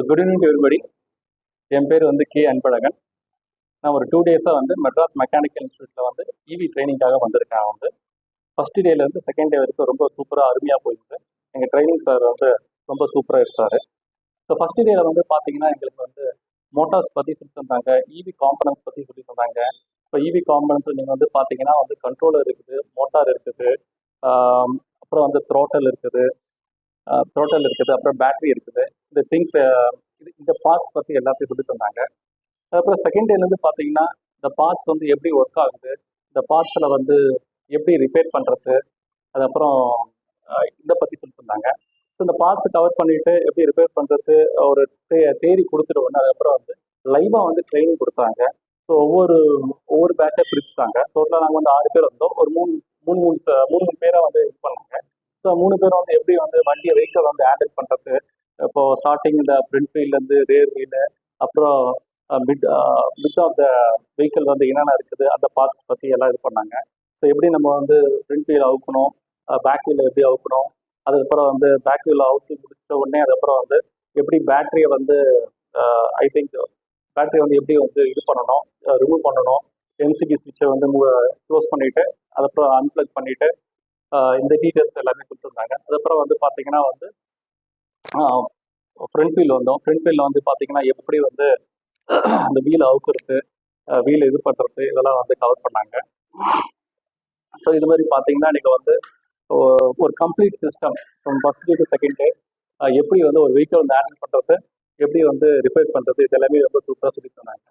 Good evening to everybody. என் பேர் வந்து கே அன்பழகன். நான் ஒரு 2 டேஸாக வந்து மெட்ராஸ் மெக்கானிக்கல் இன்ஸ்டியூட்டில் வந்து இவி ட்ரைனிங்காக வந்திருக்கேன். வந்து ஃபஸ்ட்டு டேலேருந்து செகண்ட் டே வரைக்கும் ரொம்ப சூப்பராக அருமையாக போயிருக்கு. எங்கள் ட்ரைனிங் சார் வந்து ரொம்ப சூப்பராக இருக்கார். ஸோ ஃபஸ்ட்டு டேயில் வந்து பார்த்தீங்கன்னா எங்களுக்கு வந்து மோட்டார்ஸ் பற்றி சொல்லி தந்தாங்க, இவி காம்பனன்ஸ் பற்றி சொல்லி தந்தாங்க. இப்போ இவி காம்பனன்ஸ் நீங்கள் வந்து பார்த்தீங்கன்னா வந்து கண்ட்ரோலர் இருக்குது, மோட்டார் இருக்குது, அப்புறம் வந்து த்ரோட்டல் இருக்குது, அப்புறம் பேட்டரி இருக்குது. இந்த திங்ஸ் இந்த பார்ட்ஸ் பற்றி எல்லாத்தையும் சொல்லி தந்தாங்க. அதுக்கப்புறம் செகண்ட் டேலேருந்து பார்த்தீங்கன்னா இந்த பார்ட்ஸ் வந்து எப்படி ஒர்க் ஆகுது, இந்த பார்ட்ஸில் வந்து எப்படி ரிப்பேர் பண்ணுறது, அதுக்கப்புறம் இதை பற்றி சொல்லி தந்தாங்க. ஸோ இந்த பார்ட்ஸை கவர் பண்ணிவிட்டு எப்படி ரிப்பேர் பண்ணுறது ஒரு தேரி கொடுத்துட்டு ஒன்று அதுக்கப்புறம் வந்து லைவாக வந்து ட்ரைனிங் கொடுத்தாங்க. ஸோ ஒவ்வொரு பேட்சாக பிரிச்சுட்டாங்க. டோட்டலாக நாங்கள் வந்து 6 பேர் இருந்தோம். ஒரு மூணு பேராக வந்து இது பண்ணாங்க. ஸோ 3 பேரும் வந்து எப்படி வந்து வண்டியை வெஹிக்கிள் வந்து ஹேண்டில் பண்ணுறது, இப்போ ஸ்டார்டிங் இந்த ஃப்ரண்ட் வீல்லேருந்து ரேர் வீலு, அப்புறம் மிட் ஆஃப் த வெஹிக்கிள் வந்து என்னென்ன இருக்குது அந்த பார்ட்ஸ் பற்றி எல்லாம் இது பண்ணாங்க. ஸோ எப்படி நம்ம வந்து ஃப்ரண்ட் வீல் அவுக்கணும், பேக் வீல் எப்படி அவுக்கணும், அதுக்கப்புறம் வந்து பேக் வீல் அவுத்து முடிச்ச உடனே அதுக்கப்புறம் வந்து எப்படி பேட்டரியை வந்து ஐ திங்க் பேட்டரி வந்து எப்படி வந்து இது பண்ணணும், ரிமூவ் பண்ணணும், எம்சிபி ஸ்விட்சை வந்து க்ளோஸ் பண்ணிவிட்டு அதுக்கப்புறம் அன்பிளக் பண்ணிவிட்டு இந்த டீட்டெயில்ஸ் எல்லாமே கொடுத்துருந்தாங்க. அதுக்கப்புறம் வந்து பார்த்தீங்கன்னா வந்து ஃப்ரண்ட் வீல் வந்தோம். ஃப்ரண்ட் வீலில் வந்து பார்த்தீங்கன்னா எப்படி வந்து அந்த வீலை அவுக்குறது, வீல் இது பண்ணுறது இதெல்லாம் வந்து கவர் பண்ணாங்க. ஸோ இது மாதிரி பார்த்தீங்கன்னா நீங்கள் வந்து ஒரு complete system from first day to second day எப்படி வந்து ஒரு வெஹிக்கிள் வந்து ஹேண்டில் பண்ணுறது, எப்படி வந்து ரிப்பேர் பண்ணுறது, இது எல்லாமே ரொம்ப சூப்பராக சொல்லி தந்தாங்க.